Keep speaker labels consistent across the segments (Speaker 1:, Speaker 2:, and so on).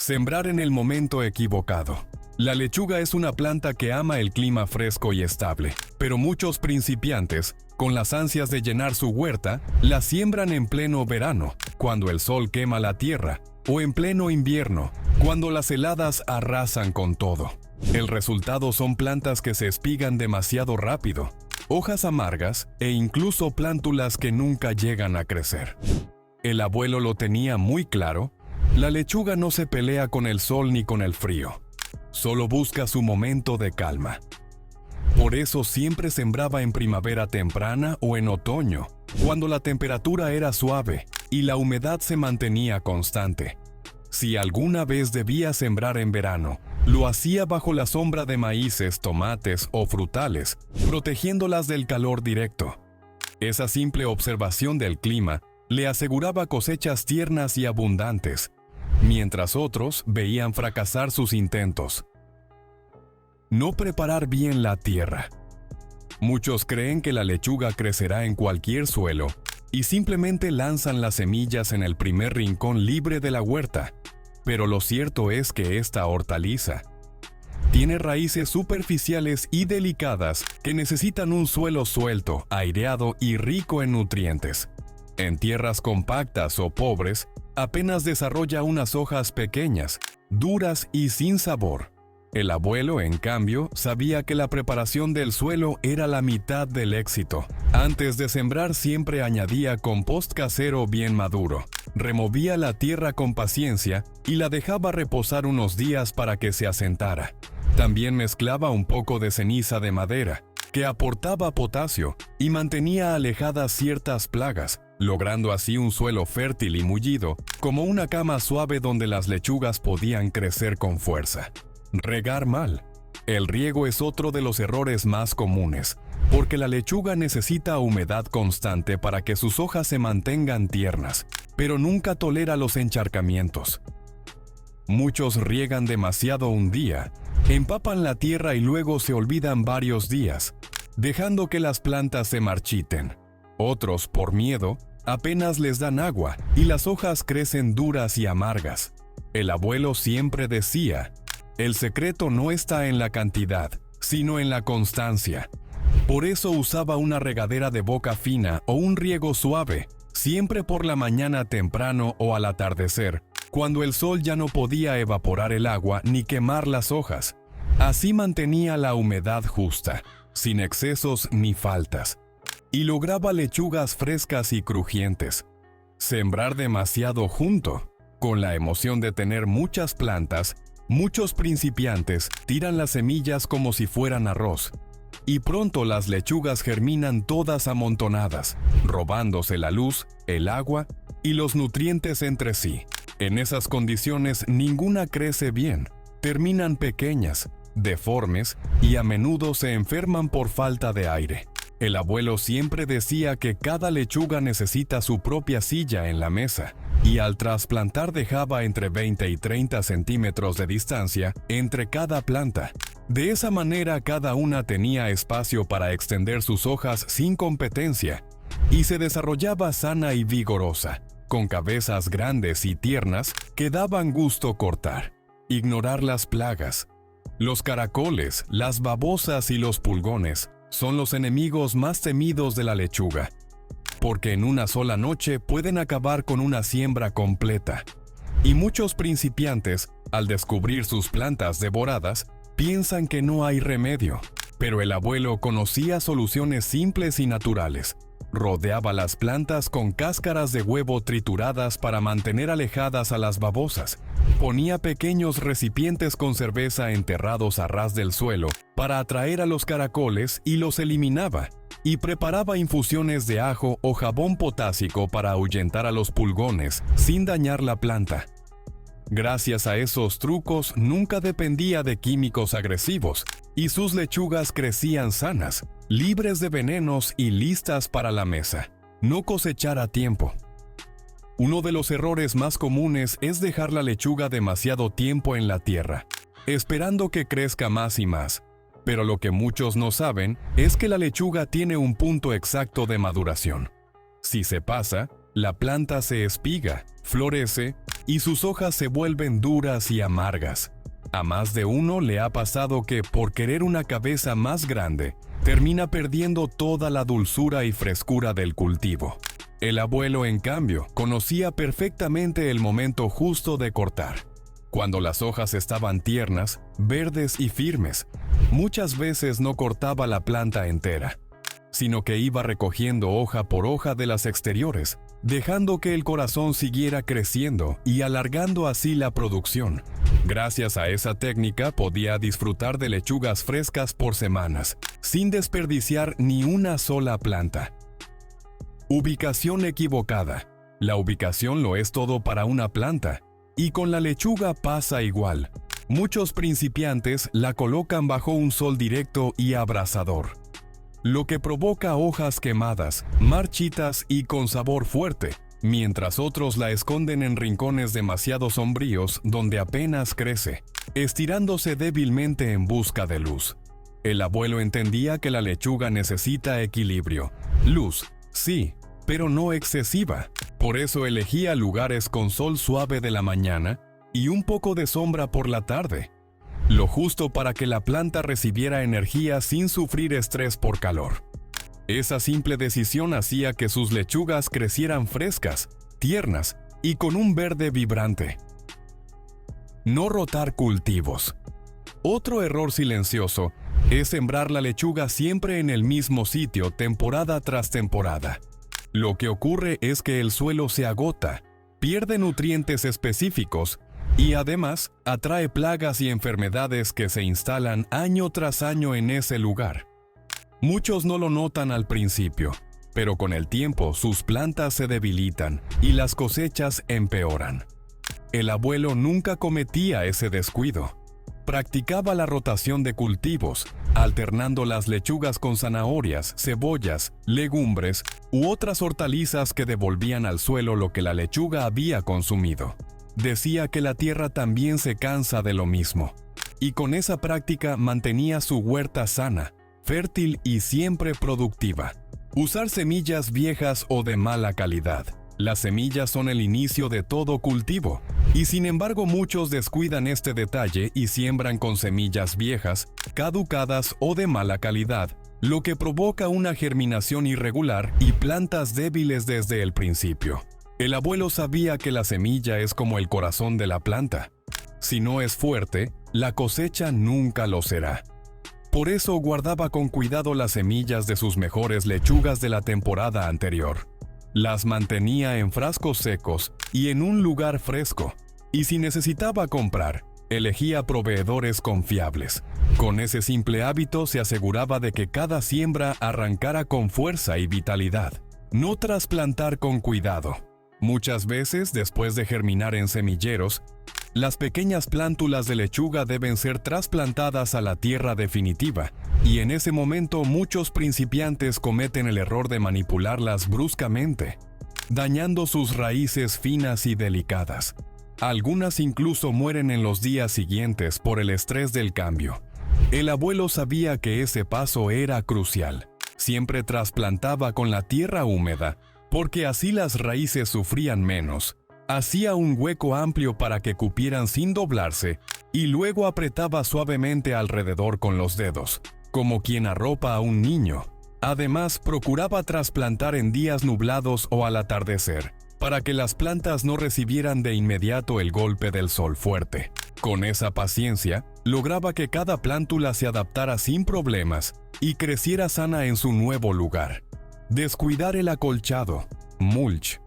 Speaker 1: Sembrar en el momento equivocado. La lechuga es una planta que ama el clima fresco y estable, pero muchos principiantes, con las ansias de llenar su huerta, la siembran en pleno verano, cuando el sol quema la tierra, o en pleno invierno, cuando las heladas arrasan con todo. El resultado son plantas que se espigan demasiado rápido, hojas amargas e incluso plántulas que nunca llegan a crecer. El abuelo lo tenía muy claro. La lechuga no se pelea con el sol ni con el frío, solo busca su momento de calma. Por eso siempre sembraba en primavera temprana o en otoño, cuando la temperatura era suave y la humedad se mantenía constante. Si alguna vez debía sembrar en verano, lo hacía bajo la sombra de maíces, tomates o frutales, protegiéndolas del calor directo. Esa simple observación del clima le aseguraba cosechas tiernas y abundantes, mientras otros veían fracasar sus intentos. No preparar bien la tierra. Muchos creen que la lechuga crecerá en cualquier suelo y simplemente lanzan las semillas en el primer rincón libre de la huerta, pero lo cierto es que esta hortaliza tiene raíces superficiales y delicadas que necesitan un suelo suelto, aireado y rico en nutrientes. En tierras compactas o pobres, apenas desarrolla unas hojas pequeñas, duras y sin sabor. El abuelo, en cambio, sabía que la preparación del suelo era la mitad del éxito. Antes de sembrar siempre añadía compost casero bien maduro, removía la tierra con paciencia y la dejaba reposar unos días para que se asentara. También mezclaba un poco de ceniza de madera, que aportaba potasio y mantenía alejadas ciertas plagas, logrando así un suelo fértil y mullido, como una cama suave donde las lechugas podían crecer con fuerza. Regar mal. El riego es otro de los errores más comunes, porque la lechuga necesita humedad constante para que sus hojas se mantengan tiernas, pero nunca tolera los encharcamientos. Muchos riegan demasiado un día, empapan la tierra y luego se olvidan varios días, dejando que las plantas se marchiten. Otros, por miedo, apenas les dan agua y las hojas crecen duras y amargas. El abuelo siempre decía, el secreto no está en la cantidad, sino en la constancia. Por eso usaba una regadera de boca fina o un riego suave, siempre por la mañana temprano o al atardecer, cuando el sol ya no podía evaporar el agua ni quemar las hojas. Así mantenía la humedad justa, sin excesos ni faltas, y lograba lechugas frescas y crujientes. Sembrar demasiado junto. Con la emoción de tener muchas plantas, muchos principiantes tiran las semillas como si fueran arroz, y pronto las lechugas germinan todas amontonadas, robándose la luz, el agua y los nutrientes entre sí. En esas condiciones ninguna crece bien, terminan pequeñas, deformes y a menudo se enferman por falta de aire. El abuelo siempre decía que cada lechuga necesita su propia silla en la mesa, y al trasplantar dejaba entre 20 y 30 centímetros de distancia entre cada planta. De esa manera cada una tenía espacio para extender sus hojas sin competencia, y se desarrollaba sana y vigorosa, con cabezas grandes y tiernas que daban gusto cortar. Ignorar las plagas. Los caracoles, las babosas y los pulgones son los enemigos más temidos de la lechuga, porque en una sola noche pueden acabar con una siembra completa. Y muchos principiantes, al descubrir sus plantas devoradas, piensan que no hay remedio, pero el abuelo conocía soluciones simples y naturales. Rodeaba las plantas con cáscaras de huevo trituradas para mantener alejadas a las babosas. Ponía pequeños recipientes con cerveza enterrados a ras del suelo para atraer a los caracoles y los eliminaba. Y preparaba infusiones de ajo o jabón potásico para ahuyentar a los pulgones sin dañar la planta. Gracias a esos trucos nunca dependía de químicos agresivos y sus lechugas crecían sanas, libres de venenos y listas para la mesa. No cosechar a tiempo. Uno de los errores más comunes es dejar la lechuga demasiado tiempo en la tierra, esperando que crezca más y más. Pero lo que muchos no saben es que la lechuga tiene un punto exacto de maduración. Si se pasa, la planta se espiga, florece y sus hojas se vuelven duras y amargas. A más de uno le ha pasado que, por querer una cabeza más grande, termina perdiendo toda la dulzura y frescura del cultivo. El abuelo, en cambio, conocía perfectamente el momento justo de cortar. Cuando las hojas estaban tiernas, verdes y firmes, muchas veces no cortaba la planta entera, sino que iba recogiendo hoja por hoja de las exteriores, dejando que el corazón siguiera creciendo y alargando así la producción. Gracias a esa técnica podía disfrutar de lechugas frescas por semanas, sin desperdiciar ni una sola planta. Ubicación equivocada. La ubicación lo es todo para una planta, y con la lechuga pasa igual. Muchos principiantes la colocan bajo un sol directo y abrasador, lo que provoca hojas quemadas, marchitas y con sabor fuerte, mientras otros la esconden en rincones demasiado sombríos donde apenas crece, estirándose débilmente en busca de luz. El abuelo entendía que la lechuga necesita equilibrio. Luz, sí, pero no excesiva. Por eso elegía lugares con sol suave de la mañana y un poco de sombra por la tarde, lo justo para que la planta recibiera energía sin sufrir estrés por calor. Esa simple decisión hacía que sus lechugas crecieran frescas, tiernas y con un verde vibrante. No rotar cultivos. Otro error silencioso es sembrar la lechuga siempre en el mismo sitio temporada tras temporada. Lo que ocurre es que el suelo se agota, pierde nutrientes específicos y además atrae plagas y enfermedades que se instalan año tras año en ese lugar. Muchos no lo notan al principio, pero con el tiempo sus plantas se debilitan y las cosechas empeoran. El abuelo nunca cometía ese descuido. Practicaba la rotación de cultivos, alternando las lechugas con zanahorias, cebollas, legumbres u otras hortalizas que devolvían al suelo lo que la lechuga había consumido. Decía que la tierra también se cansa de lo mismo, y con esa práctica mantenía su huerta sana, fértil y siempre productiva. Usar semillas viejas o de mala calidad. Las semillas son el inicio de todo cultivo, y sin embargo muchos descuidan este detalle y siembran con semillas viejas, caducadas o de mala calidad, lo que provoca una germinación irregular y plantas débiles desde el principio. El abuelo sabía que la semilla es como el corazón de la planta. Si no es fuerte, la cosecha nunca lo será. Por eso guardaba con cuidado las semillas de sus mejores lechugas de la temporada anterior. Las mantenía en frascos secos y en un lugar fresco, y si necesitaba comprar, elegía proveedores confiables. Con ese simple hábito se aseguraba de que cada siembra arrancara con fuerza y vitalidad. No trasplantar con cuidado. Muchas veces, después de germinar en semilleros, las pequeñas plántulas de lechuga deben ser trasplantadas a la tierra definitiva, y en ese momento muchos principiantes cometen el error de manipularlas bruscamente, dañando sus raíces finas y delicadas. Algunas incluso mueren en los días siguientes por el estrés del cambio. El abuelo sabía que ese paso era crucial. Siempre trasplantaba con la tierra húmeda, porque así las raíces sufrían menos. Hacía un hueco amplio para que cupieran sin doblarse y luego apretaba suavemente alrededor con los dedos, como quien arropa a un niño. Además, procuraba trasplantar en días nublados o al atardecer, para que las plantas no recibieran de inmediato el golpe del sol fuerte. Con esa paciencia, lograba que cada plántula se adaptara sin problemas y creciera sana en su nuevo lugar. Descuidar el acolchado, mulch.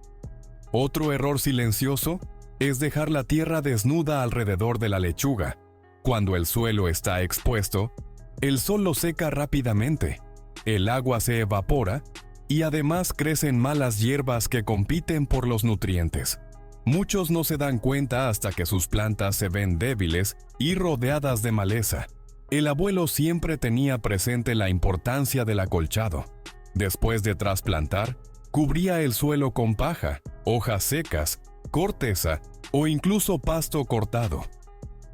Speaker 1: Otro error silencioso es dejar la tierra desnuda alrededor de la lechuga. Cuando el suelo está expuesto, el sol lo seca rápidamente, el agua se evapora y además crecen malas hierbas que compiten por los nutrientes. Muchos no se dan cuenta hasta que sus plantas se ven débiles y rodeadas de maleza. El abuelo siempre tenía presente la importancia del acolchado. Después de trasplantar, cubría el suelo con paja, hojas secas, corteza o incluso pasto cortado.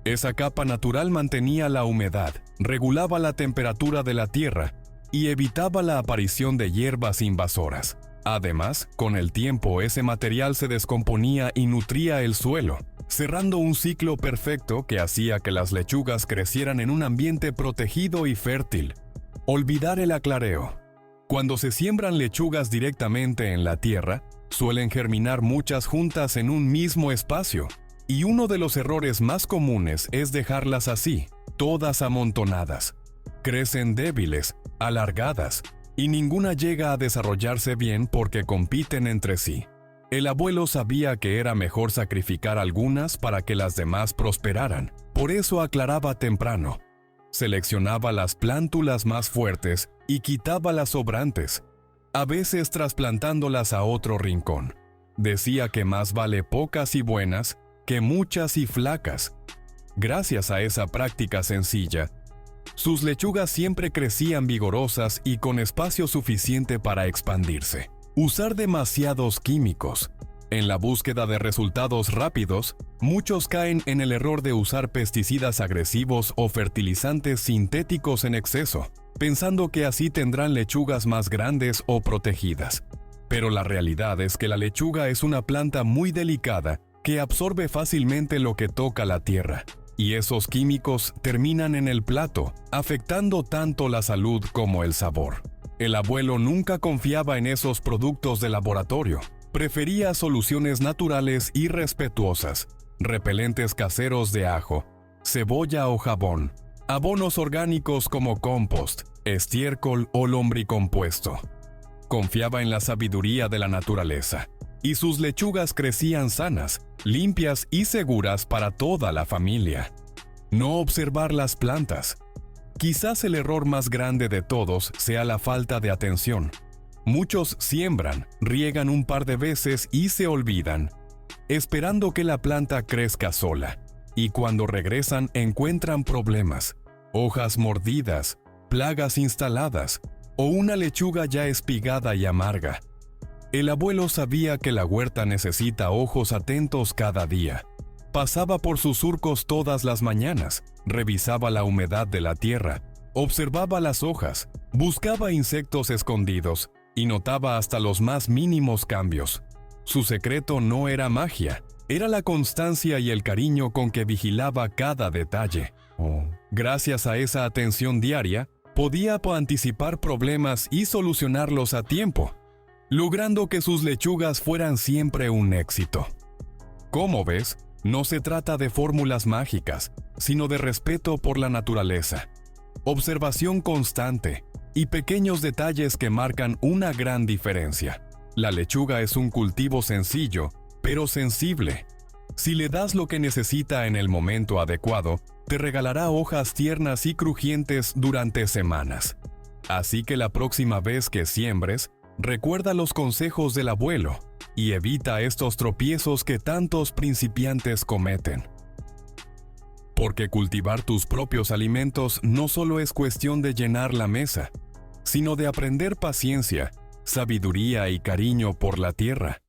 Speaker 1: Esa capa natural mantenía la humedad, regulaba la temperatura de la tierra y evitaba la aparición de hierbas invasoras. Además, con el tiempo ese material se descomponía y nutría el suelo, cerrando un ciclo perfecto que hacía que las lechugas crecieran en un ambiente protegido y fértil. Olvidar el aclareo. Cuando se siembran lechugas directamente en la tierra, suelen germinar muchas juntas en un mismo espacio, y uno de los errores más comunes es dejarlas así, todas amontonadas. Crecen débiles, alargadas, y ninguna llega a desarrollarse bien porque compiten entre sí. El abuelo sabía que era mejor sacrificar algunas para que las demás prosperaran, por eso aclaraba temprano. Seleccionaba las plántulas más fuertes y quitaba las sobrantes, a veces trasplantándolas a otro rincón. Decía que más vale pocas y buenas que muchas y flacas. Gracias a esa práctica sencilla, sus lechugas siempre crecían vigorosas y con espacio suficiente para expandirse. Usar demasiados químicos. En la búsqueda de resultados rápidos, muchos caen en el error de usar pesticidas agresivos o fertilizantes sintéticos en exceso, pensando que así tendrán lechugas más grandes o protegidas. Pero la realidad es que la lechuga es una planta muy delicada que absorbe fácilmente lo que toca la tierra. Y esos químicos terminan en el plato, afectando tanto la salud como el sabor. El abuelo nunca confiaba en esos productos de laboratorio. Prefería soluciones naturales y respetuosas, repelentes caseros de ajo, cebolla o jabón, abonos orgánicos como compost, estiércol o lombricompuesto. Confiaba en la sabiduría de la naturaleza, y sus lechugas crecían sanas, limpias y seguras para toda la familia. No observar las plantas. Quizás el error más grande de todos sea la falta de atención. Muchos siembran, riegan un par de veces y se olvidan, esperando que la planta crezca sola. Y cuando regresan encuentran problemas, hojas mordidas, plagas instaladas o una lechuga ya espigada y amarga. El abuelo sabía que la huerta necesita ojos atentos cada día. Pasaba por sus surcos todas las mañanas, revisaba la humedad de la tierra, observaba las hojas, buscaba insectos escondidos y notaba hasta los más mínimos cambios. Su secreto no era magia, era la constancia y el cariño con que vigilaba cada detalle. Gracias a esa atención diaria, podía anticipar problemas y solucionarlos a tiempo, logrando que sus lechugas fueran siempre un éxito. Como ves, no se trata de fórmulas mágicas, sino de respeto por la naturaleza, observación constante y pequeños detalles que marcan una gran diferencia. La lechuga es un cultivo sencillo, pero sensible. Si le das lo que necesita en el momento adecuado, te regalará hojas tiernas y crujientes durante semanas. Así que la próxima vez que siembres, recuerda los consejos del abuelo y evita estos tropiezos que tantos principiantes cometen. Porque cultivar tus propios alimentos no solo es cuestión de llenar la mesa, sino de aprender paciencia, sabiduría y cariño por la tierra.